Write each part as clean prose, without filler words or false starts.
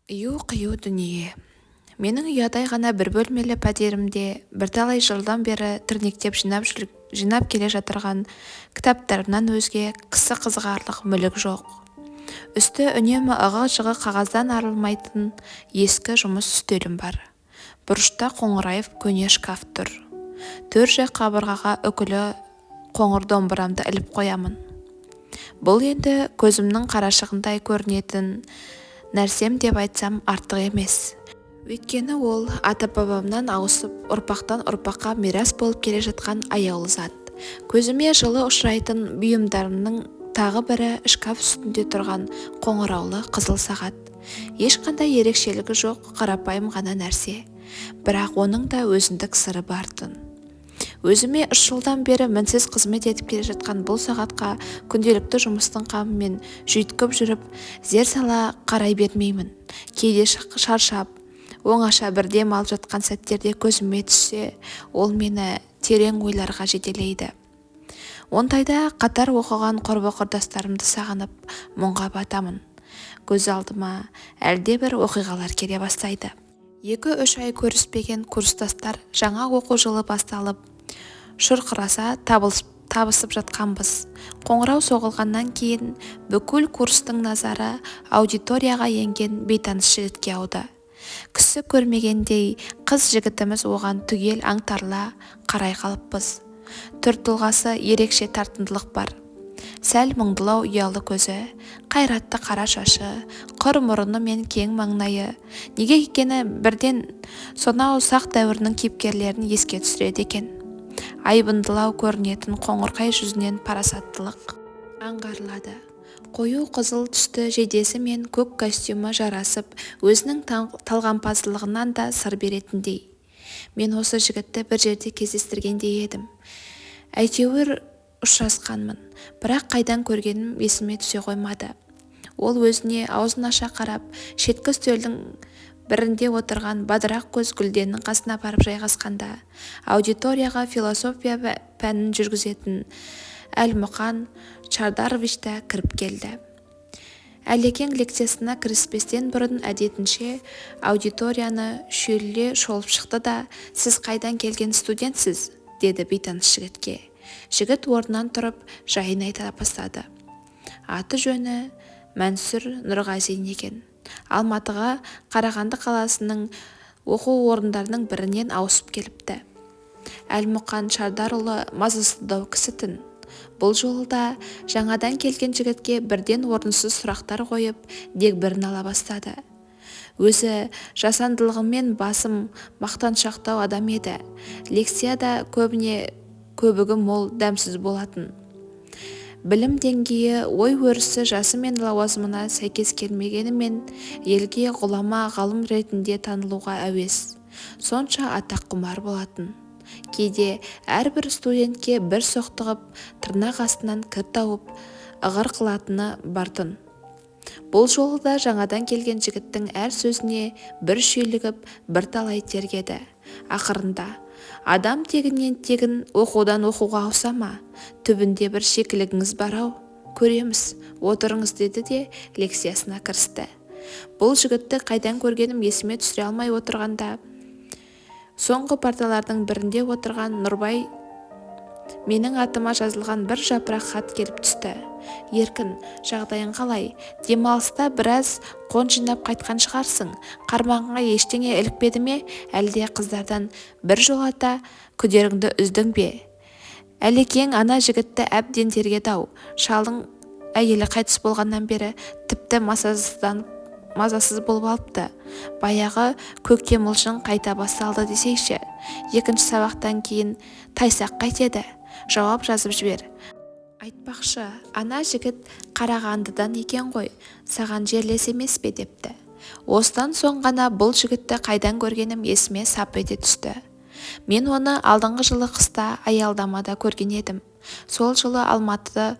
Ию-қию дүние. Менің ұядай ғана бір бөлмелі пәтерімде бірталай жылдан бері тірнектеп жинап келе жатырған кітаптарымнан өзге кісі қызығарлық мүлік жоқ. Үсті үнемі ығы-жығы қағаздан арылмайтын ескі жұмыс үстелім бар. Бұрышта қоңырайып көне шкаф тұр. Төр жақ қабырғаға үкілі қоңыр домбырамды іліп қоямын. Бұл енді көзімнің қарашығындай көрінетін нәрсем деп айтсам артық емес. Өйткені ол ата-бабамнан ауысып ұрпақтан ұрпаққа мирас болып келе жатқан аяулы зат. Көзіме жылы ұшырайтын бұйымдарымның тағы бірі шкаф үстінде тұрған қоңыраулы қызыл сағат. Ешқандай ерекшелігі жоқ, қарапайым ғана нәрсе. Бірақ оның да өзіндік сыры бартын. Өзіме 3 жылдан бері мінсіз қызмет етіп келе жатқан бұл сағатқа күнделікті жұмыстың қамымен жүйткіп жүріп, зер сала қарай бермеймін. Кейде шаршап, оңаша бір дем алып жатқан сәттерде көзіме түссе, ол мені терең ойларға жетелейді. Ондайда қатар оқыған құрбы-құрдастарымды сағынып, мұңға батамын. Көз алдыма әлде бір оқиғалар келе бастайды. 2-3 ай көріспеген курстастар жаңа оқу жылы басталып, шұрқыраса табысып жатқанбыз. Қоңырау соғылғаннан кейін бүкіл курстың назары аудиторияға енген бейтаныс жігітке ауды. Кісі көрмегендей қыз жігітіміз оған түгел аңтарыла қарай қалыппыз. Түр тұлғасы ерекше тартымдылық бар. Сәл мұңдылау ұялы көзі, қайратты қара шашы, құр мұрыны мен кең маңнайы. Неге екені бірден сонау сақ дәуірінің кейіпкерлерін еске түсіреді екен. Айбындылау көрінетін қоңырқай жүзінен парасаттылық аңғарылады. Қою қызыл түсті жейдесі мен көк костюмі жарасып, өзінің талғампаздылығынан да сыр беретіндей. Мен осы жігітті бір жерде кездестіргендей едім. Әйтеуір ұшырасқанмын, бірақ қайдан көргенім есіме түсе қоймады. Ол өзіне аузын аша қарап, шеткі үстелдің бірінде отырған бадырақ көз Гүлденнің қасына барып жайғасқанда, аудиторияға философия пәнін жүргізетін Әлмұқан Чардарович та кіріп келді. Әлекең лекциясына кіріспестен бұрын әдетінше аудиторияны шүйіле шолып шықты да, «Сіз қайдан келген студентсіз?» деді бейтаныс жігітке. Жігіт орнынан тұрып жайын айта бастады. Аты жөні Мәнсүр Нұрғазин екен. Алматыға Қарағанды қаласының оқу орындарының бірінен ауысып келіпті. Әлмұқан Чардарұлы мазасыздау кісі-тін. Бұл жолы да жаңадан келген жігітке бірден орынсыз сұрақтар қойып, дегбірін ала бастады. Өзі жасандылығымен басым мақтаншақтау адам еді. Лекцияда көбігі мол, дәмсіз болатын. Білім деңгейі, ой өрісі жасы мен лауазымына сәйкес келмегенімен елге ғұлама ғалым ретінде танылуға әуес. Сонша атақ құмар болатын. Кейде әрбір студентке бір соқтығып, тырнақ астынан кір тауып, ығыр қылатыны бартын. Бұл жолы да жаңадан келген жігіттің әр сөзіне бір шүйлігіп, бір талай тергеді. Ақырында, адам тегінен тегін оқудан оқуға ауса ма? Түбінде бір шикілігіңіз бар-ау, көреміз, отырыңыз деді де лекциясына кірісті. Бұл жігітті қайдан көргенім есіме түсіре алмай отырғанда, соңғы парталардың бірінде отырған Нұрбай менің атыма жазылған бір жапырақ хат келіп түсті. «Еркін, жағдайың қалай? Демалыста біраз қон жинап қайтқан шығарсың. Қармағыңа ештеңе ілікпеді ме? Әлде қыздардан бір жолата күдеріңді үздің бе?» Әлекең ана жігітті әбден тергеді-ау. Шалың әйелі қайтыс болғаннан бері тіпті мазасыз болып алыпты. Баяғы көкте мылжың қайта басталды десейші. 2-ші сабақтан кейін тайсақ қайтеді? Жауап жазып жібер. Айтпақшы, ана жігіт Қарағандыдан екен ғой, саған жерлес емес пе депті. Осыдан соң ғана бұл жігітті қайдан көргенім есіме сап ете түсті. Мен оны алдыңғы жылы қыста аялдамада көрген едім. Сол жылы Алматыда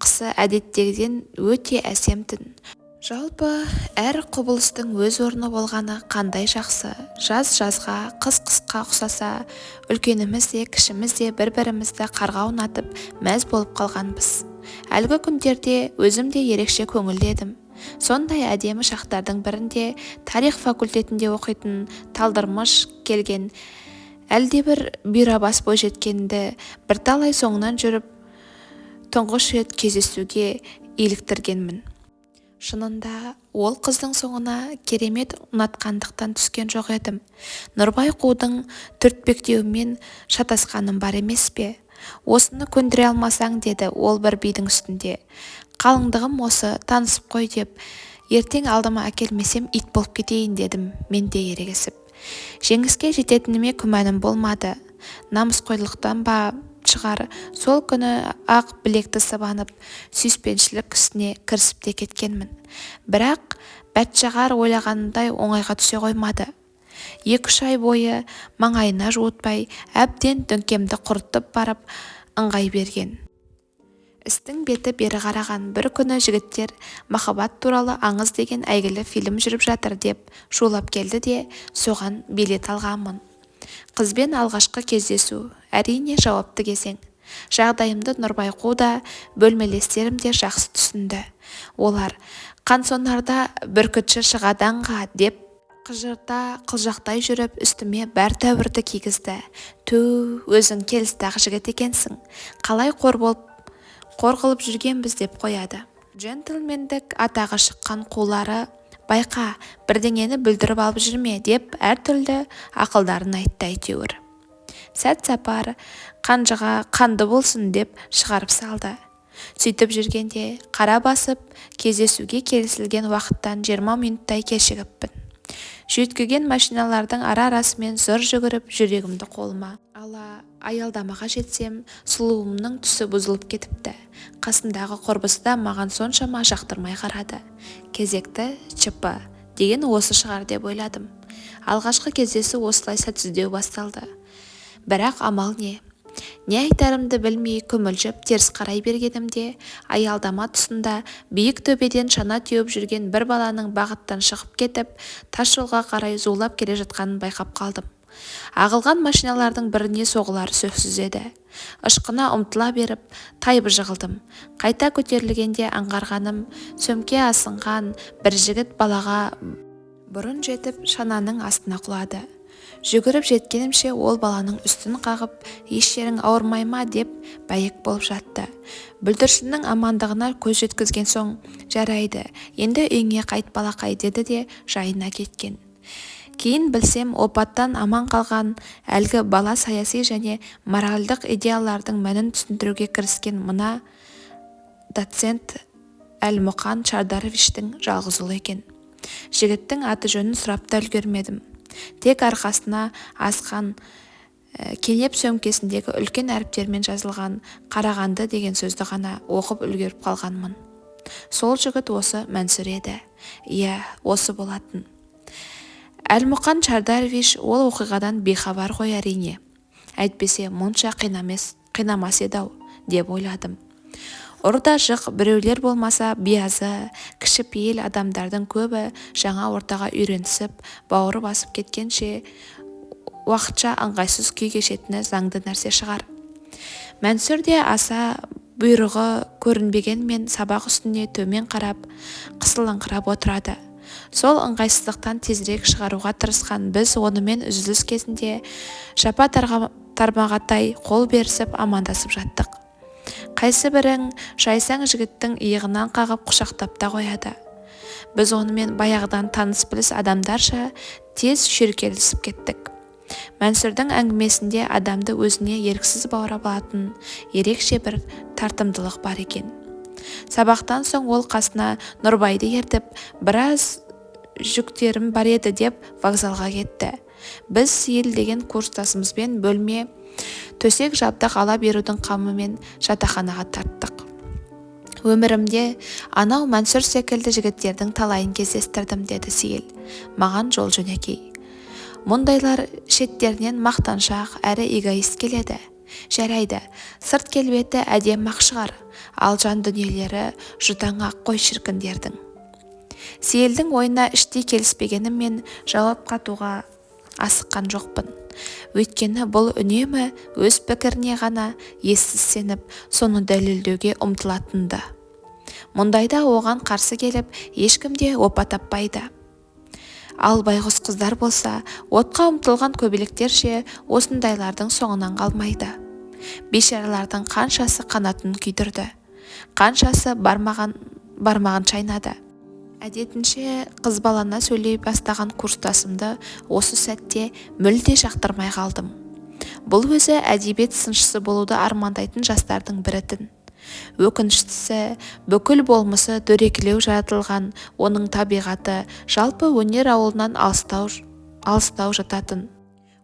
қысы әдеттегіден өте әсем-тін. Жалпы әр құбылыстың өз орны болғаны қандай жақсы. Жаз жазға, қыс қысқа ұқсаса, үлкеніміз де кішіміз де бір-бірімізді қарға аунатып мәз болып қалғанбыз. Әлгі күндерде өзім де ерекше көңілді едім. Сондай әдемі шақтардың бірінде тарих факультетінде оқитын талдырмыш келген әлдебір бұйрабас бойжеткенді бірталай соңынан жүріп тұңғыш рет кездесуге иліктіргенмін. Шынында ол қыздың соңына керемет ұнатқандықтан түскен жоқ едім. Нұрбай қудың түртпектеуімен шатасқаным бар емес пе? Осыны көндіре алмасаң, деді ол бір бидің үстінде. Қалыңдығым осы, танысып қой деп. Ертең алдыма әкелмесем ит болып кетейін дедім мен де ерегесіп. Жеңіске жететініме күмәнім болмады. Намысқойлықтан ба шығар, сол күні ақ білекті сыбанып сүйіспеншілік ісіне кірісіп те кеткенмін. Бірақ бәтшағар ойлағанымдай оңайға түсе қоймады. 2-3 ай бойы маңайына жуытпай әбден дөңкемді құртып барып ыңғай берген. Істің беті бері қараған. Бір күні жігіттер махаббат туралы аңыз деген әйгілі фильм жүріп жатыр деп шулап келді де соған билет алғанмын. Қызбен алғашқы кездесу, әрине жауапты кезең. Жағдайымды Нұрбай қу да, бөлмелестерім де жақсы түсінді. Олар қансонарда бүркітші шығаданға деп қыжырта қылжақтай жүріп үстіме бәр тәуірді кигізді. Ту, өзің келістағы жігіт екенсің. Қалай қор қылып жүргенбіз деп қояды. Джентльмендік атағы шыққан қулары байқа, бірдеңені бүлдіріп алып жүрме деп әртүрлі ақылдарын айтты әйтеуір. Сәт сапар қанжыға қанды болсын деп шығарып салды. Сөйтіп жүргенде қара басып кездесуге келісілген уақыттан 20 минуттай кешігіппін. Жүйткіген машиналардың ара-арасымен зор жүгіріп жүрегімді қолыма ала аялдамаға жетсем, сұлуымның түсі бұзылып кетіпті. Қасындағы құрбысы да маған соншама жақтырмай қарады. Кезекті ЧП деген осы шығар деп ойладым. Алғашқы кездесу осылайша түздеу басталды. Бірақ амал не? Не айтарымды білмей күмілжіп теріс қарай бергенімде аялдама тұсында биік төбеден шана теуіп жүрген бір баланың бағыттан шығып кетіп тас жолға қарай зулап келе жатқанын байқап қалдым. Ағылған машиналардың біріне соғылары сөзсіз еді. Ышқына ұмтыла беріп тайбы жығылдым. Қайта көтерілгенде аңғарғаным, сөмке асынған бір жігіт балаға бұрын жетіп шананың астына құлады. Жүгіріп жеткенімше ол баланың үстін қағып, еш жерің ауырмай ма деп бәйек болып жатты. Бүлдіршіннің амандығына көз жеткізген соң, жарайды, енді үйіңе қайт балақай деді де жайына кеткен. Кейін білсем, опаттан аман қалған әлгі бала саяси және моральдық идеялардың мәнін түсіндіруге кіріскен мына доцент Әлмұқан Шардаровичтің жалғыз ұлы екен. Жігіттің аты жөнін сұрап та үлгермедім. Тек арқасына асқан кенеп сөмкесіндегі үлкен әріптермен жазылған Қарағанды деген сөзді ғана оқып үлгеріп қалғанмын. Сол жігіт осы Мәнсүр еді. Иә, осы болатын. Әлмұқан Шардарович ол оқиғадан бейхабар ғой әрине. Әйтпесе мұнша қинамас еді-ау деп ойладым. Ұрда жық біреулер болмаса биязы, кішіпейіл адамдардың көбі жаңа ортаға үйренісіп, бауыры басып кеткенше уақытша ыңғайсыз күй кешетіні заңды нәрсе шығар. Мәнсүр де аса бұйрығы көрінбегенмен сабақ үстіне төмен қарап, қысылыңқырап отырады. Сол ыңғайсыздықтан тезірек шығаруға тырысқан біз онымен үзіліс кезінде жапа тармағатай қол берісіп амандасып жаттық. Қайсы бірің жайсаң жігіттің иығынан қағып құшақтап та қояды. Біз онымен баяғыдан таныс біліс адамдарша тез шүйіркелесіп кеттік. Мәнсүрдің әңгімесінде адамды өзіне еріксіз баурап алатын ерекше бір тартымдылық бар екен. Сабақтан соң ол қасына Нұрбайды ертіп, біраз жүктерім бар еді деп вокзалға кетті. Біз Сейіл деген курстасымызбен бөлме төсек жабдық ала берудің қамымен жатақханаға тарттық. Өмірімде анау Мәнсүр секілді жігіттердің талайын кездестірдім, деді Сейіл маған жол жөнекей. Мұндайлар шеттерінен мақтаншақ әрі эгоист келеді. Жарайды, сырт келбеті әдемі-ақ шығар, ал жан дүниелері жұтаң-ақ қой шіркіндердің. Сейілдің ойына іштей келіспегеніммен жауап қатуға асыққан жоқпын. Өйткені бұл үнемі өз пікіріне ғана ессіз сеніп, соны дәлелдеуге ұмтылатынды. Мұндайда оған қарсы келіп ешкім де опа таппайды. Ал байғұс қыздар болса, отқа ұмтылған көбелектерше осындайлардың соңынан қалмайды. Бейшаралардың қаншасы қанатын күйдірді, қаншасы бармағын шайнады. Әдетінше қызбалана сөйлей бастаған курстасымды осы сәтте мүлде жақтырмай қалдым. Бұл өзі әдебиет сыншысы болуды армандайтын жастардың бірі-тін. Өкініштісі, бүкіл болмысы дөрекілеу жаратылған, оның табиғаты жалпы өнер ауылынан алыстау жататын.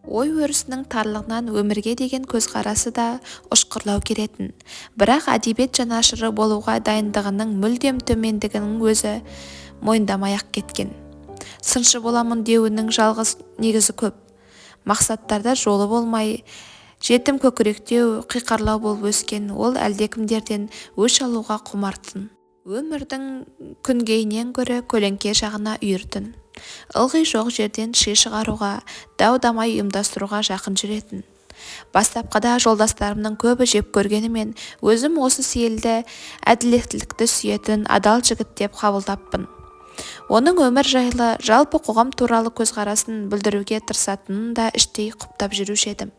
Ой өрісінің тарлығынан өмірге деген көзқарасы да ұшқырлау керетін. Бірақ әдебиет жанашыры болуға дайындығының мүлдем төмендігінің өзі мойындамай-ақ кеткен. Сыншы боламын деуінің жалғыз негізі көп. Мақсаттарда жолы болмай, жетім көкіректеу, қиқарлау болып өскен ол әлдекімдерден өш алуға құмартын. Өмірдің күнгейінен гөрі көлеңке жағына үйіртін. Ылғи жоқ жерден ши шығаруға, дау-дамай ұйымдастыруға жақын жүретін. Бастапқыда жолдастарымның көбі жеп көргенімен, өзім осы сейілді әділеттілікті сүйетін адал жігіт деп қабылдаппын. Оның өмір жайлы, жалпы қоғам туралы көзқарасын білдіруге тырысатынын да іштей құптап жүруші едім.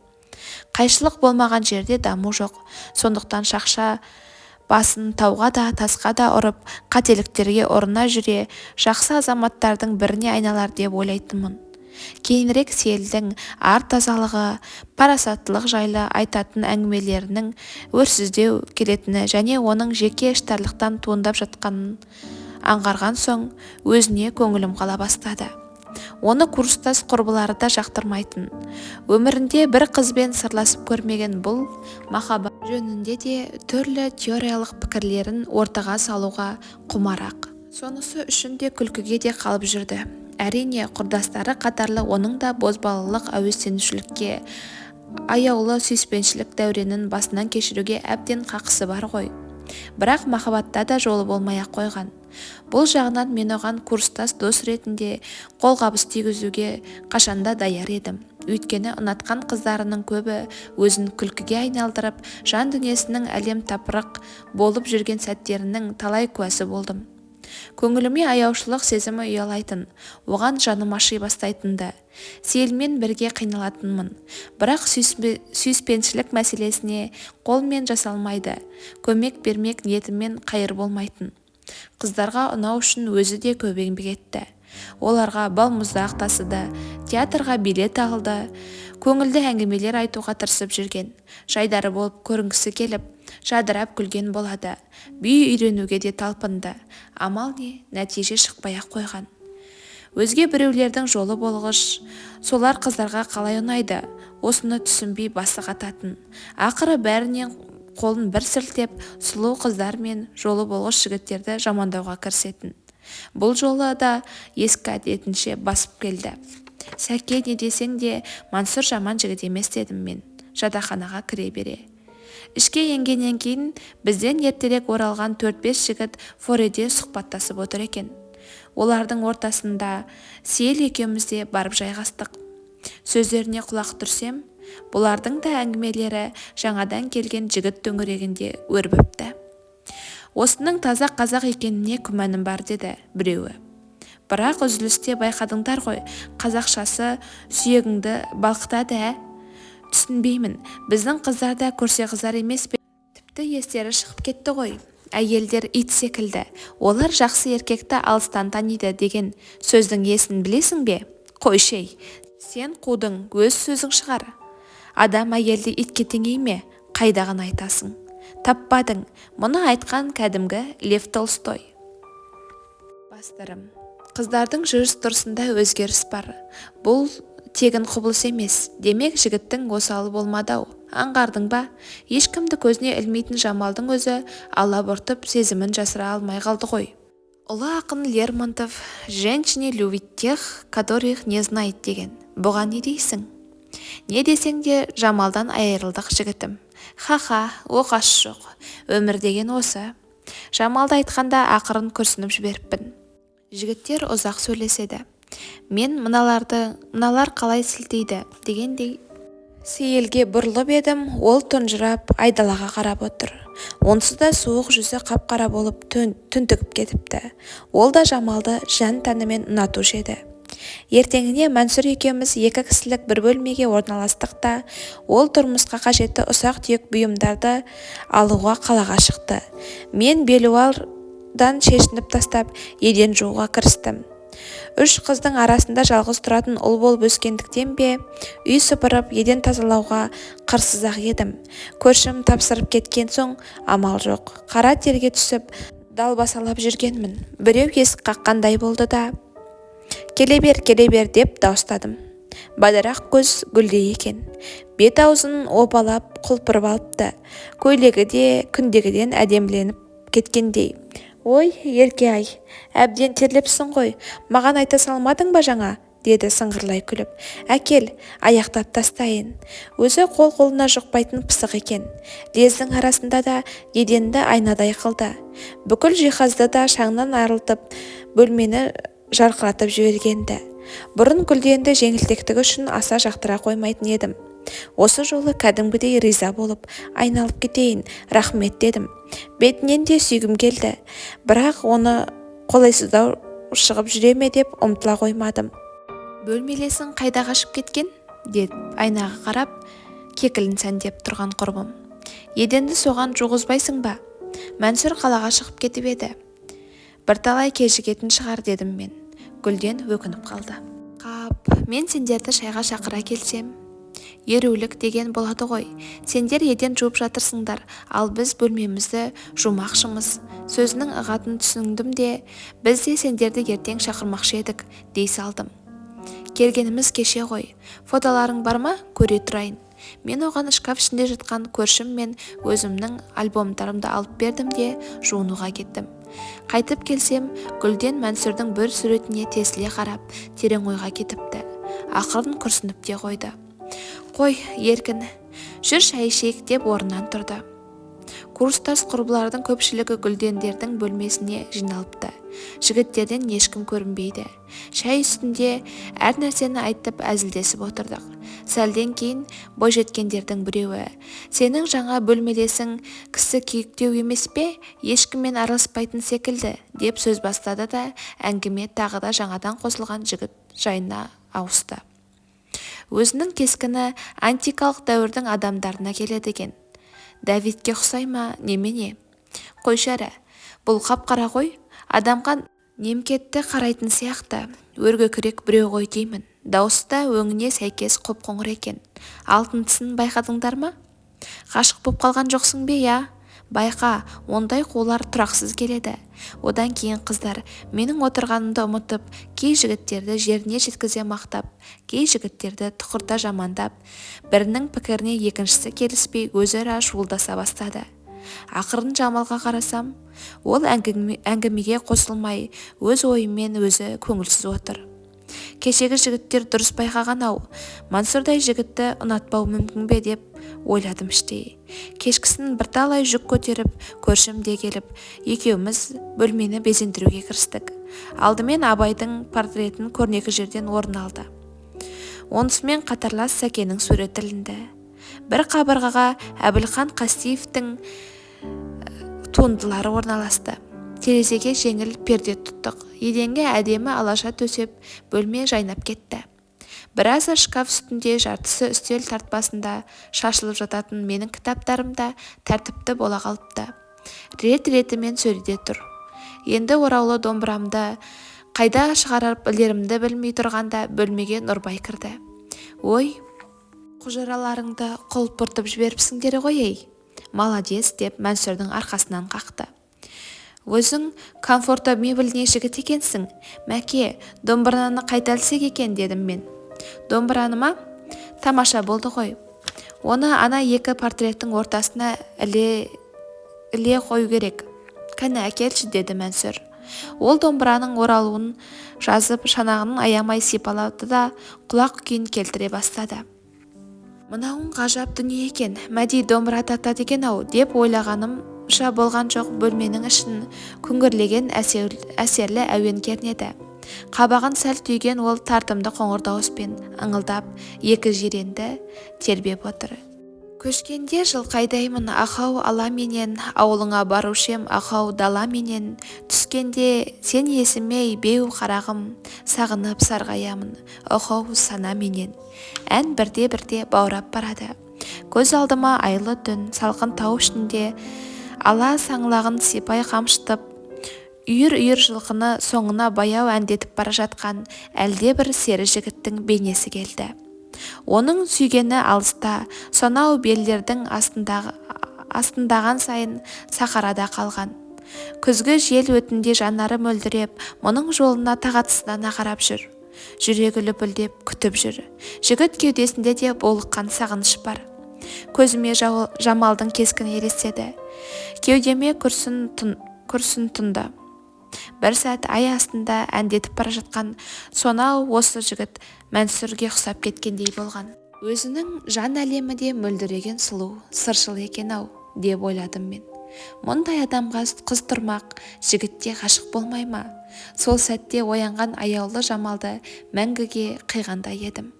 Қайшылық болмаған жерде даму жоқ. Сондықтан шақша басын тауға да тасқа да ұрып, қателіктерге ұрына жүре, жақсы азаматтардың біріне айналар деп ойлайтынмын. Кейінірек Сейілдің ар тазалығы, парасаттылық жайлы айтатын әңгімелерінің өрсіздеу келетіні және оның жеке іштарлықтан туындап жатқанын аңғарған соң өзіне көңілім қала бастады. Оны курстас құрбылары да жақтырмайтын. Өмірінде бір қызбен сырласып көрмеген бұл махаббат жөнінде де түрлі теориялық пікірлерін ортаға салуға құмарақ. Сонысы үшін де күлкіге де қалып жүрді. Әрине, құрдастары қатарлы оның да бозбалалық әуестенушілікке, аяулы сүйіспеншілік дәуренін басынан кешіруге әбден қақысы бар ғой. Бірақ махаббатта да жолы болмай-ақ қойған. Бұл жағынан мен оған курстас дос ретінде қолғабыс тигізуге қашанда даяр едім. Өйткені ұнатқан қыздарының көбі өзін күлкіге айналдырып, жан дүниесінің әлем тапырық болып жүрген сәттерінің талай куәсі болдым. Көңіліме аяушылық сезімі ұялайтын, оған жаным аши бастайтынды. Сейілмен бірге қиналатынмын. Бірақ сүйіспеншілік мәселесіне қолмен жасалмайды. Көмек бермек ниетімен қайыр болмайтын. Қыздарға ұнау үшін өзі де көп еңбек етті. Оларға балмұздақ тасыды, театрға билет алды, көңілді әңгімелер айтуға тырысып жүрген. Жайдары болып көрінгісі келіп, жадырап күлген болады. Би үйренуге де талпынды. Амал не, нәтиже шықпай-ақ қойған. Өзге біреулердің жолы болғыш, солар қыздарға қалай ұнайды, осыны түсінбей басы қататын. Ақыры бәрінен қолын бір сілтеп, сұлу қыздар мен жолы болғыш жігіттерді жамандауға кірісетін. Бұл жолы да ескі әдетінше басып келді. Сәке, не десең де, Мансұр жаман жігіт емес дедім мен, жатақханаға кіре бере. Ішке енгеннен кейін бізден ертерек оралған 4-5 жігіт фойеде сұхбаттасып отыр екен. Олардың ортасында Сейіл екеуміз де барып жайғастық. Сөздеріне құлақ түрсем, бұлардың да әңгімелері жаңадан келген жігіт төңірегінде өрбіпті. Осының таза қазақ екеніне күмәнім бар деді біреуі. Бірақ үзілісте байқадыңдар ғой, қазақшасы сүйегіңді балқытады, ә? Түсінбеймін, біздің қыздарда көрсе қыздар емес пе? Тіпті естері шығып кетті ғой. Әйелдер ит секілді, олар жақсы еркекті алыстан таниды деген сөздің есін білесің бе? Қойшей, сен қудың, өз сөзің шығар. Адам әйелді итке теңей ме? Қайдағын айтасың? Таппадың, мұны айтқан кәдімгі Лев Толстой. Бастарым, қыздардың жүріс-тұрысында өзгеріс бар. Бұл тегін құбылыс емес. Демек жігіттің осалы болмады-ау. Аңғардың ба? Ешкімді көзіне ілмейтін Жамалдың өзі алабұртып сезімін жасыра алмай қалды ғой. Ұлы ақын Лермонтов «Женщины любят тех, которых не знает» деген. Бұған не дейсің? Не десең де Жамалдан айырылдық жігітім. Ха-ха, оқас жоқ. Өмір деген осы. Жамалды айтқанда ақырын күрсініп жіберіппін. Жігіттер ұзақ сөйлеседі. Мен мыналар қалай сілтейді дегендей Сейілге бұрылып едім, ол тұнжырап айдалаға қарап отыр. Онсыз да суық жүзі қап-қара болып түнтігіп кетіпті. Ол да Жамалды жан-тәнімен ұнатушы еді. Ертеңіне Мәнсүр екеуміз 2 кісілік бір бөлмеге орналастық та, ол тұрмысқа қажетті ұсақ-түйек бұйымдарды алуға қалаға шықты. Мен белуардан шешініп тастап, еден жууға кірістім. 3 қыздың арасында жалғыз тұратын ұл болып өскендіктен бе, үй сыпырып, еден тазалауға қырсыз-ақ едім. Көршім тапсырып кеткен соң амал жоқ. Қара терге түсіп, далбасалап жүргенмін. Біреу есік қаққандай болды да, келе бер деп дауыстадым. Бадырақ көз гүлдей екен. Бет-аузын опалап құлпырып алыпты. Көйлегі де күндегіден әдеміленіп кеткендей. Ой, ерке-ай, әбден терлепсің ғой, маған айта салмадың ба жаңа? Деді сыңғырлай күліп. Әкел, аяқтап тастайын. Өзі қол-қолына жұқпайтын пысық екен. Лездің арасында да еденді айнадай қылды. Бүкіл жиһазды да шаңнан арылтып, бөлмені жарқыратып жібергенді. Бұрын Гүлденді жеңілтектігі үшін аса жақтыра қоймайтын едім. Осы жолы кәдімгідей риза болып, айналып кетейін, рахмет дедім. Бетінен де сүйгім келді. Бірақ оны қолайсыздау шығып жүреме деп ұмтыла қоймадым. Бөлмелесің қайда қашып кеткен? Деді айнаға қарап, кекілін сәндеп тұрған құрбым. Еденді соған жуғызбайсың ба? Мәнсүр қалаға шығып кетіп еді. Бірталай кешігетін шығар дедім мен. Гүлден өкініп қалды. Мен сендерді шайға шақыра келсем, ерулік деген болады ғой. Сендер еден жуып жатырсыңдар, ал біз бөлмемізді жумақшымыз. Сөзінің ығатын түсіндім де, біз де сендерді ертең шақырмақшы едік, дей салдым. Келгеніміз кеше ғой. Фотоларың бар ма? Көре тұрайын. Мен оған шкаф ішінде жатқан көршім мен өзімнің альбомдарымды алып бердім де жуынуға кеттім. Қайтып келсем, Гүлден Мәнсүрдің бір суретіне тесіле қарап, терең ойға кетіпті. Ақырын күрсініп те қойды. Қой, еркін, жүр шай ішейік деп орнынан тұрды. Курстас құрбылардың көпшілігі Гүлдендердің бөлмесіне жиналыпты. Жігіттерден ешкім көрінбейді. Шай үстінде әр нәрсені айтып әзілдесіп отырдық. Сәлден кейін бойжеткендердің біреуі: сенің жаңа бөлмелесің кісі күйіктеу емес пе? Ешкіммен араласпайтын секілді, деп сөз бастады да әңгіме тағы да жаңадан қосылған жігіт жайына ауысты. Өзінің кескіні антикалық дәуірдің адамдарына келеді екен. Давидке ұқсай ма, немене? Қойшары, бұл қап-қара ғой, адамға немкетті қарайтын сияқты. Өрге күрек біреу ғой деймін. Дауысы да өңіне сәйкес қоп-қоңыр екен. Алтын тісін байқадыңдар ма? Ғашық боп қалған жоқсың бе, я? Байқа, ондай қулар тұрақсыз келеді. Одан кейін қыздар менің отырғанымды ұмытып, кей жігіттерді жеріне жеткізе мақтап, кей жігіттерді тұқырта жамандап, бірінің пікіріне екіншісі келіспей өзара шуылдаса бастады. Ақырын Жамалға қарасам, ол әңгімеге қосылмай, өз ойымен өзі көңілсіз отыр. Кешегі жігіттер дұрыс байқаған-ау, Мансұрдай жігітті ұнатпау мүмкін бе деп ойладым іштей. Кешкісін бірталай жүк көтеріп, көршім де келіп, екеуміз бөлмені безендіруге кірістік. Алдымен Абайдың портретін көрнекі жерден орын алды. Онысымен қатарлас Сәкенің суреті ілінді. Бір қабырғаға Әбілхан Қастеевтің туындылары орналасты. Терезеге жеңіл перде тұттық. Еденге әдемі алаша төсеп, бөлме жайнап кетті. Біразы шкаф үстінде, жартысы үстел тартпасында шашылып жататын менің кітаптарымда тәртіпті бола қалыпты. Рет-ретімен сөреде тұр. Енді ораулы домбырамды қайда шығарып ілерімді білмей тұрғанда бөлмеге Нұрбай кірді. Ой, құжыраларыңды құлпыртып жіберіпсіңдер ғой ей. Маладес деп Мәнсүрдің арқасынан қақты. Өзің комфорта мебеліне жігіт екенсің. Мәке, домбыраны қайта ілсек екен, дедім мен. Домбыраны ма? Тамаша болды ғой. Оны ана екі портреттің ортасына іле қою керек. Кәні әкелші, деді Мәнсүр. Ол домбыраның оралуын жазып, шанағының аямай сипалады да құлақ күйін келтіре бастады. Мынауың ғажап дүние екен, мәди домбыра тартады екен-ау деп ойлағаным болған жоқ. Бөлменің ішін күңгірлеген әсерлі әуен кернеді. Қабағын сәл түйген ол тартымды қоңыр дауыспен ыңылдап, екі жиренді тербеп отыр. Көшкенде жылқайдаймын ахау ала менен, ауылыңа барушем ахау дала менен, түскенде сен есімей беу қарағым, сағынып сарғаямын ахау сана менен. Ән бірде-бірде баурап барады. Көз алдыма айлы түн, салқын тау ішінде, ала саңлағын сипай қамшытып, үйір-үйір жылқыны соңына баяу әндетіп бара жатқан әлде бір сері жігіттің бейнесі келді. Оның сүйгені алыста, сонау белдердің астындаған сайын сахарада қалған. Күзгі жел өтінде жанары мөлдіреп, мұның жолына тағатсыздана қарап жүр. Жүрегі лүпілдеп күтіп жүр. Жігіт кеудесінде де булыққан сағыныш бар. Көзіме жамалдың кескіні елестеді. Кеудеме күрсін тұнды. Бір сәт ай астында әндетіп бара жатқан сонау осы жігіт Мәнсүрге ұқсап кеткендей болған. Өзінің жан әлемі де мөлдіреген сұлу, сыршыл екен-ау, деп ойладым мен. Мұндай адамға қыз тұрмақ, жігітте ғашық болмай ма? Сол сәтте оянған аяулы жамалды мәңгіге қиғандай едім.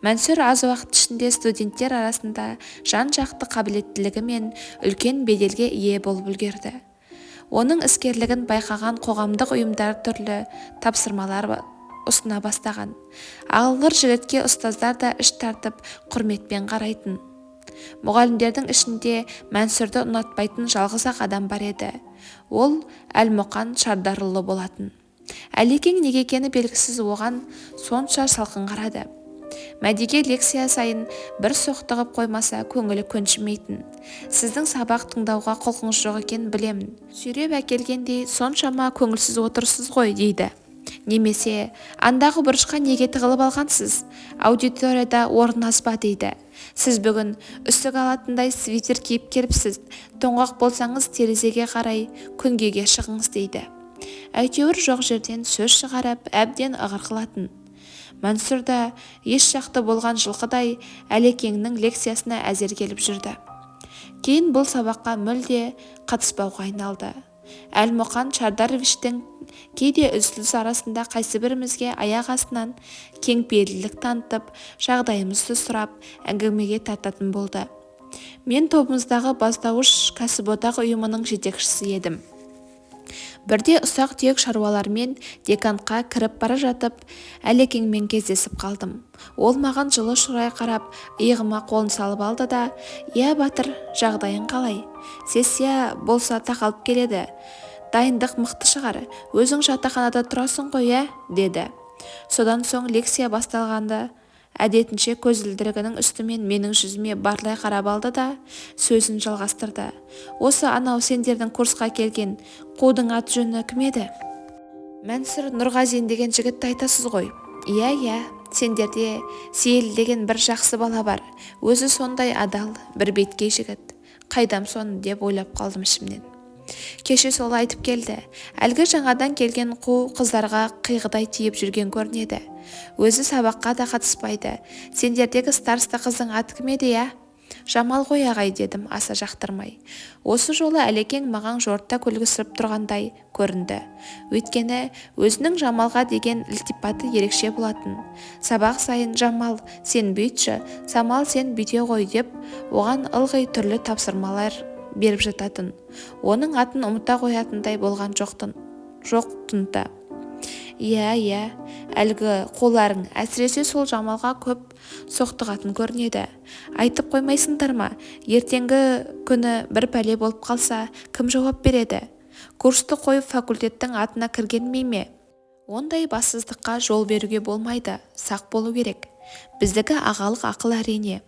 Мәнсүр аз уақыт ішінде студенттер арасында жан-жақты қабілеттілігі мен үлкен беделге ие болып үлгерді. Оның іскерлігін байқаған қоғамдық ұйымдар түрлі тапсырмалар ұсына бастаған. Алғыр жігітке ұстаздар да іш тартып құрметпен қарайтын. Мұғалімдердің ішінде Мәнсүрді ұнатпайтын жалғыз-ақ адам бар еді. Ол Әлмұқан Шардарұлы болатын. Әлекең неге екені белгісіз оған сонша салқын қарады. Мәдиге лекция сайын бір соқтығып қоймаса көңілі көншімейтін. Сіздің сабақ тыңдауға құлқыңыз жоқ екен білемін. Сүйреп әкелгендей соншама көңілсіз отырсыз ғой дейді. Немесе андағы бұрышқа неге тығылып алғансыз? Аудиторияда орын аз ба дейді. Сіз бүгін үстік алатындай свитер киіп келіпсіз. Тоңғақ болсаңыз терезеге қарай күнгеге шығыңыз дейді. Әйтеуір жоқ жерден сөз шығарып әбден ығыр қылатын. Мәнсүр да еш жақты болған жылқыдай Әлекеңнің лекциясына әзер келіп жүрді. Кейін бұл сабаққа мүлде қатыспауға айналды. Әлмұқан Шардаровичтің кейде үзіліс арасында қайсыбірімізге аяқ астынан кеңпейілділік танытып, жағдайымызды сұрап, әңгімеге тартатын болды. Мен тобымыздағы бастауыш кәсіподақ ұйымының жетекшісі едім. Бірде ұсақ-түйек шаруалармен декантқа кіріп бара жатып, Әлекеңмен кездесіп қалдым. Ол маған жылы шырай қарап, иығыма қолын салып алды да, «Иә, Батыр, жағдайың қалай? Сессия болса тақалып келеді. Дайындық мықты шығар. Өзің жатақханада тұрасың ғой, ә?» деді. Содан соң лекция басталғанда әдетінше көзілдірігінің үстімен менің жүзіме барлай қарап алды да сөзін жалғастырды. «Осы анау сендердің курсқа келген қудың аты жөні кім еді?» «Мәнсүр Нұрғазин деген жігітті айтасыз ғой?» «Иә, сендерде Сейіл деген бір жақсы бала бар. Өзі сондай адал, бір беткей жігіт. Қайдам соны?» деп ойлап қалдым ішімнен. Кеше сол айтып келді. Әлгі жаңадан келген қу қыздарға қиғыдай тиіп жүрген көрінеді. Өзі сабаққа да қатыспайды. Сендердегі староста қыздың аты кім еді, я? «Жамал ғой ағай», дедім аса жақтырмай. Осы жолы Әлекең маған жорта күлгісіріп тұрғандай көрінді. Өйткені өзінің Жамалға деген ілтипаты ерекше болатын. Сабақ сайын «Жамал, сен бүйтші, Самал, сен бүйте ғой» деп оған ылғи түрлі тапсырмалар беріп жататын. Оның атын ұмыта қоятындай болған жоқтынды. Иә, әлгі қоларың әсіресе сол Жамалға көп соқтығатын көрінеді. Айтып қоймайсыңдар ма? Ертеңгі күні бір пәле болып қалса, кім жауап береді? Курсты қойып факультеттің атына кіргенмей ме? Ондай бассыздыққа жол беруге болмайды, сақ болу керек. Біздікі ағалық ақыл әрине.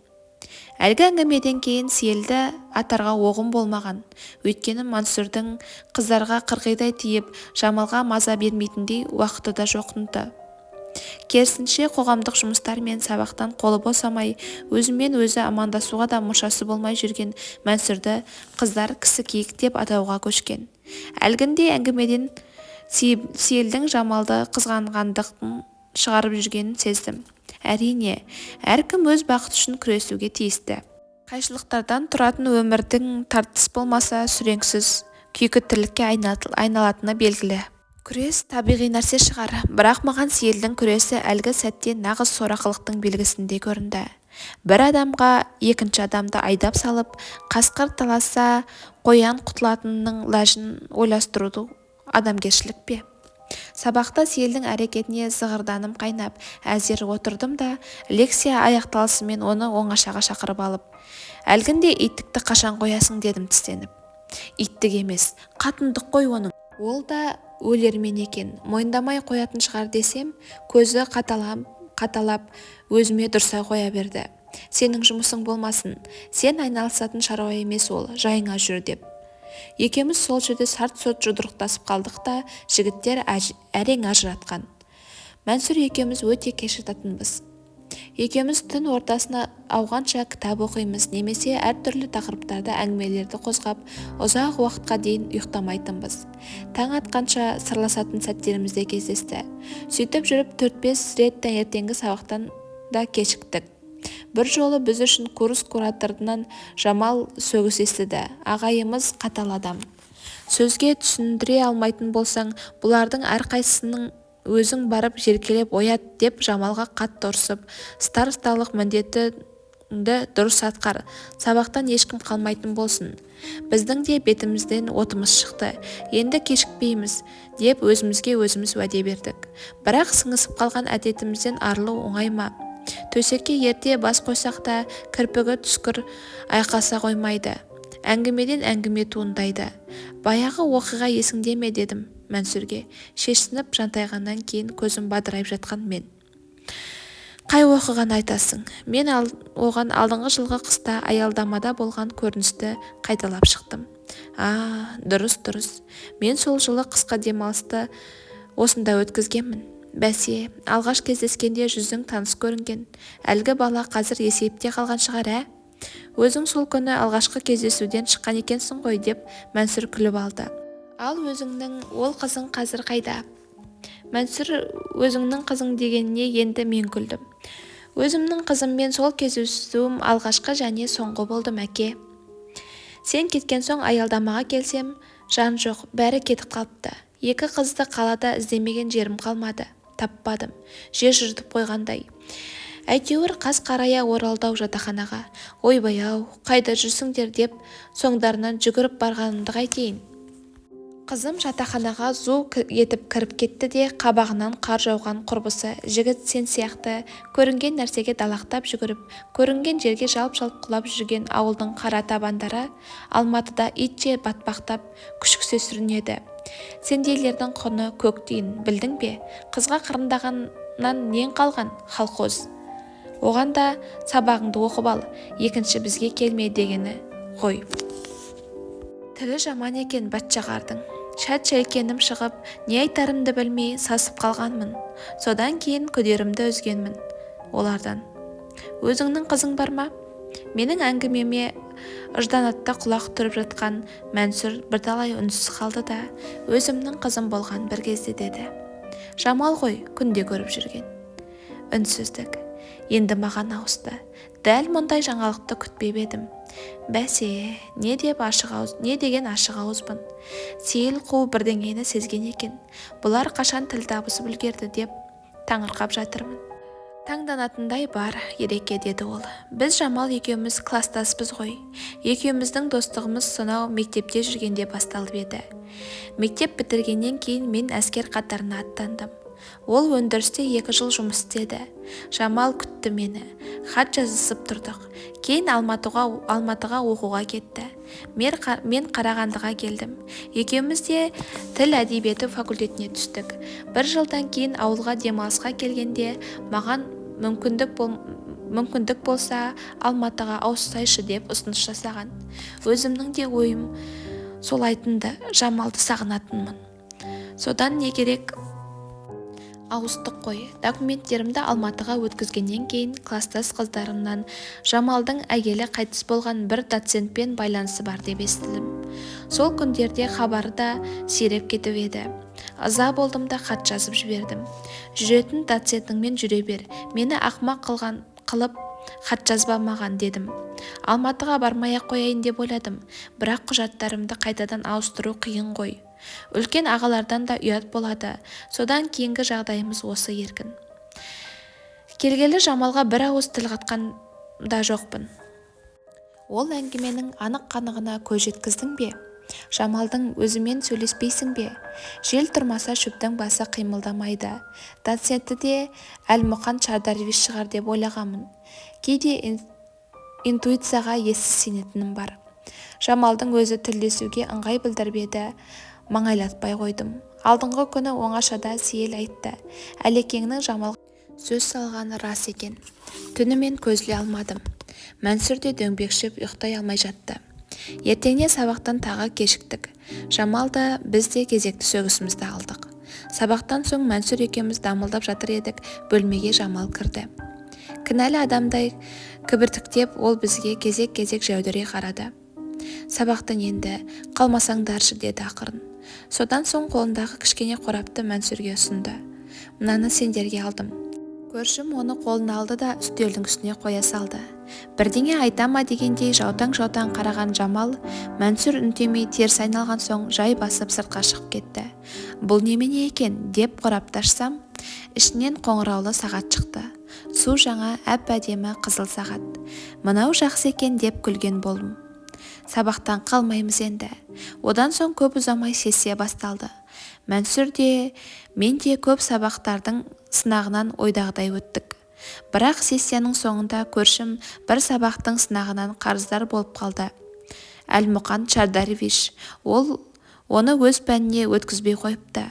Әлгі әңгімеден кейін Сейілді атарға оғым болмаған. Өйткені Мансүрдің қыздарға қырғидай тиіп, Жамалға маза бермейтіндей уақыты да жоқтынды. Керісінше қоғамдық жұмыстар мен сабақтан қолы босамай, өзімен өзі амандасуға да мұршасы болмай жүрген Мәнсүрді қыздар кісі киік деп атауға көшкен. Әлгінде әңгімеден Сейілдің Жамалды қызғанғандығын шығарып жүргенін сездім. Әрине, әркім өз бақыты үшін күресуге тиісті. Қайшылықтардан тұратын өмірдің тартыс болмаса сүреңсіз күйкі тірлікке айналатыны белгілі. Күрес табиғи нәрсе шығар, бірақ маған Сейілдің күресі әлгі сәтте нағыз сорақылықтың белгісіндей көрінді. бір адамға екінші адамды айдап салып қасқыр таласа қоян құтылатынның ләжін ойластыруды адамгершілік пе? Сабақта селдің әрекетіне зығырданым қайнап әзер отырдым да лекция аяқталысымен оны оңашаға шақырып алып, әлгінде иттікті қашан қоясың дедім тістеніп. Иттік емес, қатындық қой оның. Ол да өлермен екен, мойындамай қоятын шығар десем, көзі қаталап өзіме дұрсай қоя берді. Сенің жұмысың болмасын, сен айналысатын шаруа емес ол, жайыңа жүр деп. Екеуміз сол жерде сарт-сот жұдырықтасып қалдық та, жігіттер әрең ажыратқан. Мәнсүр екеуміз өте кеш жататынбыз. Екеуміз түн ортасына ауғанша кітап оқимыз, немесе әртүрлі тақырыптарда әңгімелерді қозғап, ұзақ уақытқа дейін ұйықтамайтынбыз. Таң атқанша сырласатын сәттеріміз де кездесті. Сөйтіп жүріп 4-5 рет таңертеңгі сабақтан да кешіктік. Бір жолы біз үшін курс кураторынан Жамал сөгіс естіді. Ағайымыз қатал адам. Сөзге түсіндіре алмайтын болсаң, бұлардың әрқайсысының өзің барып жеркелеп оят деп Жамалға қатты ұрсып, старосталық міндетіңді дұрыс атқар, сабақтан ешкім қалмайтын болсын. Біздің де бетімізден отымыз шықты, енді кешікпейміз деп өзімізге өзіміз уәде бердік. Бірақ сіңісіп қалған әдетімізден арылу оңай ма? Төсекке ерте бас қойсақ та кірпігі түскір айқаса қоймайды. Әңгімеден әңгіме туындайды. Баяғы оқиға есіңде ме дедім Мәнсүрге. Шешініп жантайғаннан кейін көзім бадырайып жатқан мен. Қай оқиғаны айтасың? Мен оған алдыңғы жылғы қыста аялдамада болған көріністі қайталап шықтым. Дұрыс. Мен сол жылы қысқа демалысты осында өткізгенмін. Бәсе, алғаш кездескенде жүзің таныс көрінген. Әлгі бала қазір есейіпте қалған шығар, Өзің сол күні алғашқы кездесуден шыққан екенсің ғой деп Мәнсүр күліп алды. Ал өзіңнің ол қызың қазір қайда? Мәнсүр өзіңнің қызың дегеніне енді мен күлдім. Өзімнің қызыммен сол кездесуім алғашқы және соңғы болдым, әке. Сен кеткен соң аялдамаға келсем, жан жоқ, бәрі кетіп қалыпты. Екі қызды қалада іздемеген жерім қалмады. Таппадым. Жер жыртып қойғандай. Әйтеуір қас қарая оралдау жатақханаға. Ойбай-ау, қайда жүрсіңдер деп соңдарынан жүгіріп барғанымды қайтейін. Қызым жатақханаға зу етіп кіріп кетті де қабағынан қар жауған құрбысы жігіт сен сияқты көрінген нәрсеге далақтап жүгіріп, көрінген жерге жалп-жалп құлап жүрген ауылдың қара табандары Алматыда итше батпақтап күшіксе сүрінеді. Сендейлердің құны көк тиын, білдің бе? Қызға қырындағаннан нең қалған? Халқоз. Оған да сабағыңды оқып ал, екінші бізге келме дегені ғой. Тілі жаман екен бәтшағардың. Шәт-шәлкенім шығып, не айтарымды білмей сасып қалғанмын. Содан кейін күдерімді үзгенмін олардан. Өзіңнің қызың бар ма? Менің әңгімеме ыжданатта құлақ түріп жатқан Мәнсүр бірталай үнсіз қалды да, өзімнің қызым болған бір кезде деді. Жамал ғой, күнде көріп жүрген. Үнсіздік енді маған ауысты. Дәл мұндай жаңалықты күтпеп едім. Бәсе, не деген ашық ауызбын. Сейіл қу бірдеңені сезген екен. Бұлар қашан тіл табысып үлгерді деп таңырқап жатырмын. Таңданатындай бар, Ереке, деді ол. Біз Жамал екеуміз класстаспыз ғой. Екеуміздің достығымыз сонау мектепте жүргенде басталып еді. Мектеп бітіргеннен кейін мен әскер қатарына аттандым. Ол өндірісте 2 жыл жұмыс істеді. Жамал күтті мені. Хат жазысып тұрдық. Кейін Алматыға оқуға кетті. Мен Қарағандыға келдім. Екеуміз де тіл әдебиеті факультетіне түстік. 1 жылдан кейін ауылға демалысқа келгенде маған мүмкіндік болса Алматыға ауыссайшы деп ұсыныс жасаған. Өзімнің де ойым сол айтынды, Жамалды сағынатынмын. Содан не керек? Ауыстық қой. Документтерімді Алматыға өткізгеннен кейін класстас қыздарымнан Жамалдың әйелі қайтыс болған бір доцентпен байланысы бар деп естідім. Сол күндерде хабары да сиреп кетіп еді. Ыза болдым да хат жазып жібердім. Жүретін доцентіңмен жүре бер. Мені ақымақ қылып хат жазба маған дедім. Алматыға бармай-ақ қояйын деп ойладым. Бірақ құжаттарымды қайтадан ауыстыру қиын ғой. Үлкен ағалардан да ұят болады. Содан кейінгі жағдайымыз осы еркін. Келгелі Жамалға бір ауыз тіл қатқан да жоқпын. Ол әңгіменің анық-қанығына көз жеткіздің бе? Жамалдың өзімен сөйлеспейсің бе? Жел тұрмаса шөптің басы қимылдамайды. Доценті де Әлмұқан Шардарович шығар деп ойлағанмын. Кейде интуицияға ессіз сенетінім бар. Жамалдың өзі тілдесуге ыңғай білдіріп еді, маңайлатпай қойдым. Алдыңғы күні оңашада сейіл айтты. Әлекеңнің Жамал сөз салғаны рас екен. Түнімен көзіле алмадым. Мәнсүр де дөңбекшіп ұйықтай алмай жатты. Ертеңне сабақтан тағы кешіктік. Жамал да біз де кезекті сөгісімізді алдық. Сабақтан соң Мәнсүр екеуміз дамылдап жатыр едік, бөлмеге Жамал кірді. Кінәлі адамдай кібіртіктеп ол бізге кезек-кезек жәудірей қарады. Сабақтан енді қалмасаңдаршы деді ақырын. Содан соң қолындағы кішкене қорапты Мәнсүрге ұсынды. Мынаны сендерге алдым. Көршім оны қолына алды да үстелдің үстіне қоя салды. Бірдеңе айта ма дегендей жаутаң-жаутаң қараған Жамал, Мәнсүр үнтемей теріс айналған соң жай басып сыртқа шығып кетті. Бұл немене екен деп қорапты ашсам, ішінен қоңыраулы сағат шықты. Су жаңа әп-әдемі қызыл сағат. Мынау жақсы екен деп күлген болдым. Сабақтан қалмаймыз енді. Одан соң көп ұзамай сессия басталды. Мәнсүр де, мен де көп сабақтардың сынағынан ойдағыдай өттік. Бірақ сессияның соңында көршім бір сабақтың сынағынан қарыздар болып қалды. Әлмұқан Шардарович, ол оны өз пәніне өткізбей қойыпты.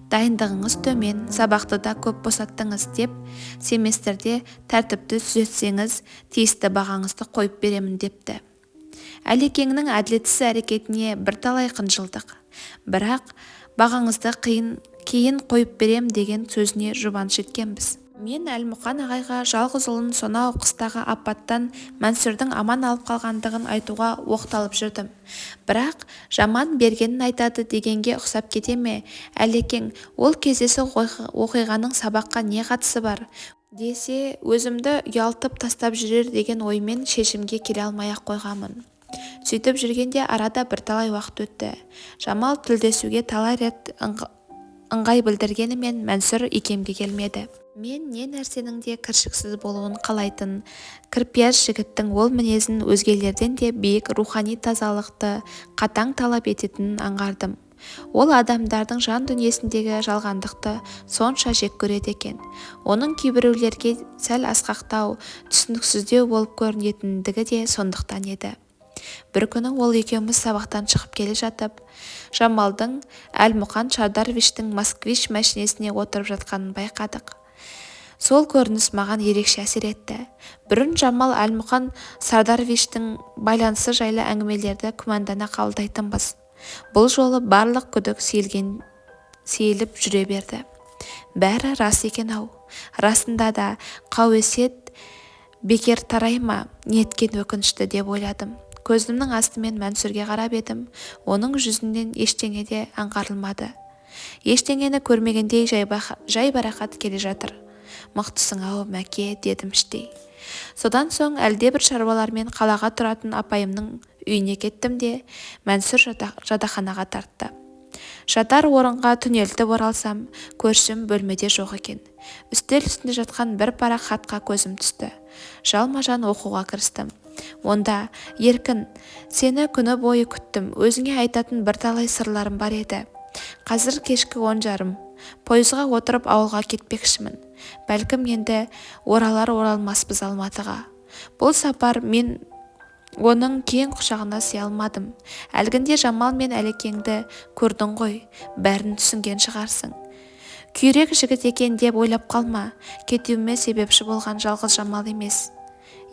Дайындығыңыз төмен, сабақты да көп босаттыңыз деп, семестрде тәртіпті түзетсеңіз, тиісті бағаңызды қойып беремін депті. Әлекеңнің әділетсіз әрекетіне бірталай қынжылдық. Бірақ бағаңызды кейін қойып берем деген сөзіне жұбаныш еткенбіз. Мен Әлмұқан ағайға жалғыз ұлын сонау қыстағы апаттан Мәнсүрдің аман алып қалғандығын айтуға оқталып жүрдім. Бірақ жаман бергенін айтады дегенге ұқсап кете ме? Әлекең, ол кездесі оқиғаның сабаққа не қатысы бар? Десе, өзімді ұялтып тастап жүрер деген оймен шешімге келе алмай-ақ қойғамын. Сөйтіп жүргенде арада бірталай уақыт өтті. Жамал тілдесуге талай рет ыңғай білдіргенімен Мәнсүр икемге келмеді. Мен не нәрсенің де кіршіксіз болуын қалайтын кірпияз жігіттің ол мінезін өзгелерден де биік рухани тазалықты қатаң талап ететінін аңғардым. Ол адамдардың жан дүниесіндегі жалғандықты сонша жек көреді екен. Оның кейбіреулерге сәл асқақтау, түсініксіздеу болып көрінетіндігі де сондықтан еді. Бір күні ол екеуміз сабақтан шығып келе жатып, Жамалдың Әлмұқан Шардаровичтің москвич мәшинесіне отырып жатқанын байқадық. Сол көрініс маған ерекше әсер етті. Бұрын Жамал Әлмұқан Шардаровичтің байланысы жайлы әңгімелерді күмәндана қабылдайтынбыз. Бұл жолы барлық күдік сейіліп жүре берді. Бәрі рас екен-ау. Расында да қауесет бекер тарай ма, неткен өкінішті деп ойладым. Көзімнің астымен Мәнсүрге қарап едім. Оның жүзінен ештеңе де аңғарылмады. Ештеңені көрмегендей жай барақат келе жатыр. Мықтысың-ау, Мәке, дедім іштей. Содан соң әлдебір шаруалармен қалаға тұратын апайымның үйіне кеттім де Мәнсүр жатақханаға тартты. Жатар орынға түнелтіп оралсам, көршім бөлмеде жоқ екен. Үстел үстінде жатқан бір парақ хатқа көзім түсті. Жалма-жан оқуға кірістім. Онда, еркін, сені күні бойы күттім, өзіңе айтатын бірталай сырларым бар еді. Қазір кешкі 10:30, пойызға отырып ауылға кетпекшімін. Бәлкім енді оралар-оралмаспыз Алматыға. Бұл сапар мен оның кең құшағына сыя алмадым. Әлгінде Жамал мен Әлекеңді көрдің ғой, бәрін түсінген шығарсың. Күйрек жігіт екен деп ойлап қалма, кетуіме себепші болған жалғыз Жамал емес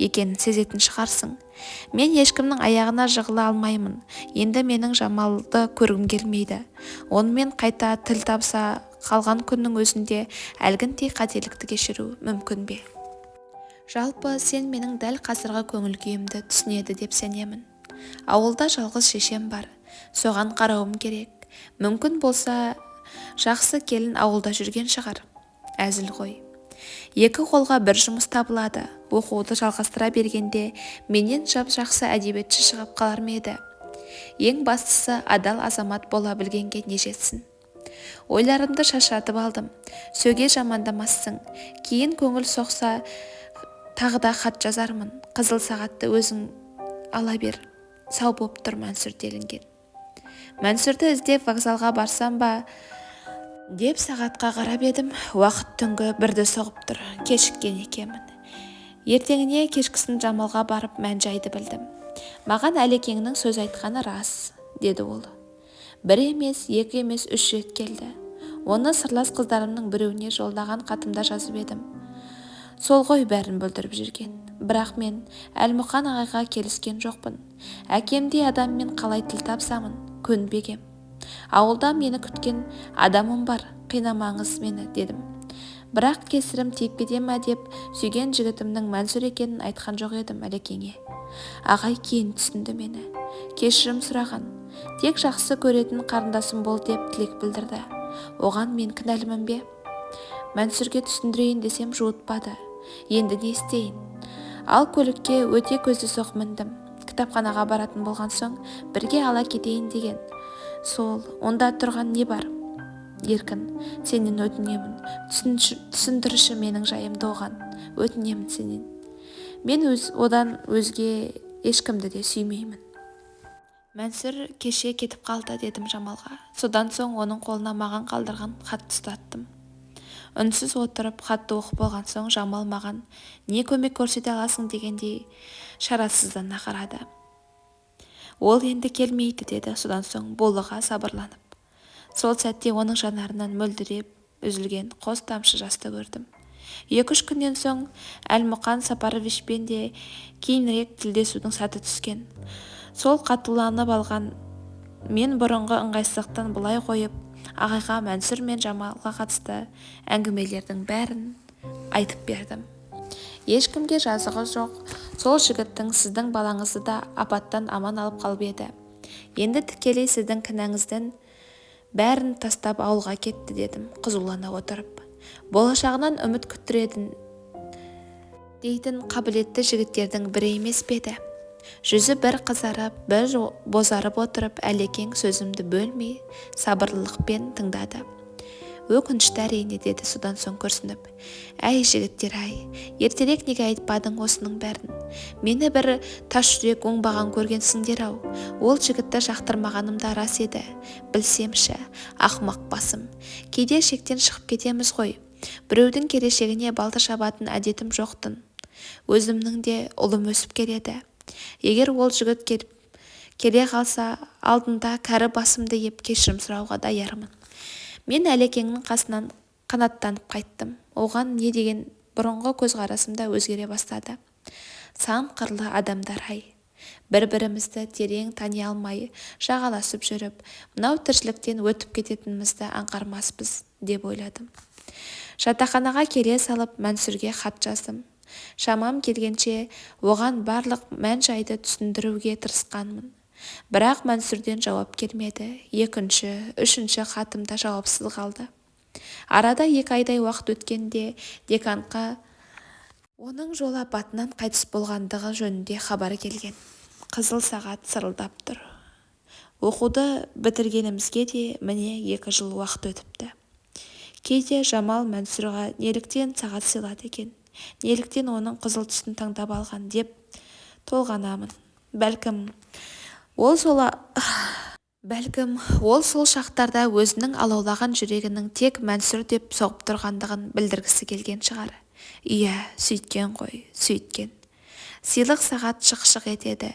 екенін сезетін шығарсың. Мен ешкімнің аяғына жығыла алмаймын. Енді менің Жамалды көргім келмейді. Онымен қайта тіл табыса қалған күннің өзінде әлгіндей қателікті кешіру мүмкін бе? Жалпы сен менің дәл қазіргі көңіл күйімді түсінеді деп сенемін. Ауылда жалғыз шешем бар. Соған қарауым керек. Мүмкін болса, жақсы келін ауылда жүрген шығар. Әзіл ғой. Екі қолға бір жұмыс табылады. Оқуды жалғастыра бергенде менен жақсы әдебиетші шығып қалар ма еді? Ең бастысы адал азамат бола білгенге не жетсін. Ойларымды шашыратып алдым. Сөге жамандамассың. Кейін көңіл соқса Тағы да хат жазармын. Қызыл сағатты өзің ала бер. Сау боп тұр, Мәнсүр делінген. Мәнсүрді іздеп вокзалға барсам ба деп сағатқа қарап едім. Уақыт түнгі 1-ді соғып тұр. Кешіккен екенмін. Ертеңіне кешкісін Жамалға барып мән-жайды білдім. Маған Әлекеңнің сөз айтқаны рас, деді ол. 1 емес, 2 емес, 3 рет келді. Оны сырлас қыздарымның біреуіне жолдаған хатымда жазып едім. Сол ғой бәрін бүлдіріп жүрген. Бірақ мен Әлмұқан ағайға келіскен жоқпын. Әкемдей адаммен қалай тіл тапсамын, көнбегем. Ауылда мені күткен адамым бар, қинамаңыз мені, дедім. Бірақ кесірім тиіп кете ме деп сүйген жігітімнің Мәнсүр екенін айтқан жоқ едім Әлекеңе. Ағай кейін түсінді мені. Кешірім сұраған. Тек жақсы көретін қарындасым бол деп тілек білдірді. Оған мен кінәлімін бе? Мәнсүрге түсіндірейін десем жуытпады. Енді не істейін? Ал көлікке өте көзді соқ міндім. Кітапханаға баратын болған соң бірге ала кетейін деген. Сол, онда тұрған не бар? Еркін, сенен өтінемін. Түсіндірші менің жайымды оған. Өтінемін сенен. Мен одан өзге ешкімді де сүймеймін. Мәнсүр кеше кетіп қалды, дедім Жамалға. Содан соң оның қолына маған қалдырған хатты ұстаттым. Үнсіз отырып хатты оқып болған соң Жамал маған не көмек көрсете аласың дегендей шарасыздана қарады. Ол енді келмейді, деді. Содан соң болыға сабырланып. Сол сәтте оның жанарынан мөлдіреп үзілген қос тамшы жасты көрдім. 2-3 күннен соң Әлмұқан Сапаровичпен де кейінірек тілдесудің сәті түскен. Сол қатуланып алған мен бұрынғы ыңғайсыздықтан былай қойып, ағайға Мәнсүр мен Жамалға қатысты әңгімелердің бәрін айтып бердім. Ешкімге жазығы жоқ. Сол жігіттің сіздің балаңызды да апаттан аман алып қалып еді. Енді тікелей сіздің кінәңізден бәрін тастап ауылға кетті, дедім қызулана отырып. Болашағынан үміт күттіретін дейтін қабілетті жігіттердің бірі емес пе еді? Жүзі бір қызарып, бір бозарып отырып, Әлекең сөзімді бөлмей, сабырлылықпен тыңдады. Өкінішті әрине, деді содан соң күрсініп. Әй жігіттер, ертерек неге айтпадың осының бәрін? Мені бір тас жүрек оңбаған көргенсіңдер-ау. Ол жігітті жақтырмағаным да рас еді. Білсемші, ақымақ басым. Кейде шектен шығып кетеміз ғой. Біреудің келешегіне балта шабатын әдетім жоқтын. Өзімнің де ұлым өсіп келеді. Егер ол жігіт келе қалса, алдында кәрі басымды еп кешірім сұрауға даярмын. Мен Әлекеңнің қасынан қанаттанып қайттым. Оған не деген бұрынғы көзқарасымда өзгере бастады. Сан қырлы адамдар, бір-бірімізді терең тани алмай, жағаласып жүріп, мынау тіршіліктен өтіп кететінімізді аңғармаспыз, деп ойладым. Жатақханаға келе салып Мәнсүрге хат жаздым. Шамам келгенше оған барлық мән-жайды түсіндіруге тырысқанмын. Бірақ Мәнсүрден жауап келмеді. 2-ші, 3-ші хатымда жауапсыз қалды. Арада 2 айдай уақыт өткенде деканға оның жол апатынан қайтыс болғандығы жөнінде хабар келген. Қызыл сағат сырылдап тұр. Оқуды бітіргенімізге де міне 2 жыл уақыт өтіпті. Кейде Жамал Мәнсүрға неліктен сағат сыйлады екен? Неліктен оның қызыл түсін таңдап алған деп толғанамын. Бәлкім ол сол шақтарда өзінің алаулаған жүрегінің тек Мәнсүр деп соғып тұрғандығын білдіргісі келген шығар. Иә, сөйткен ғой, сөйткен. Сыйлық сағат шық-шық етеді.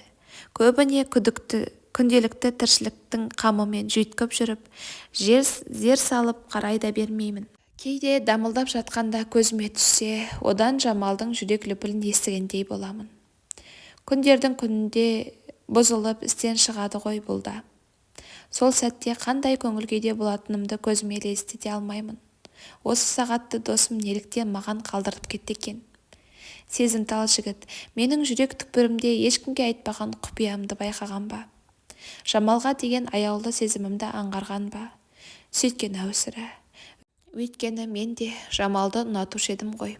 Көбіне күнделікті тіршіліктің қамымен жүйткіп жүріп, зер салып қарай да бермеймін. Кейде дамылдап жатқанда көзіме түссе, одан Жамалдың жүрек лүпілін естігендей боламын. Күндердің күнінде бұзылып істен шығады ғой бұл да. Сол сәтте қандай көңіл күйде болатынымды көзіме елестете алмаймын. Осы сағатты досым неліктен маған қалдырып кетті екен? Сезімтал жігіт, менің жүрек түкпірімде ешкімге айтпаған құпиямды байқаған ба? Жамалға деген аяулы сезімімді аңғарған ба? Сөйткен әусірі. Өйткені мен де Жамалды ұнатушы едім ғой.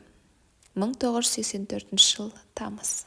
1984 жыл тамыз.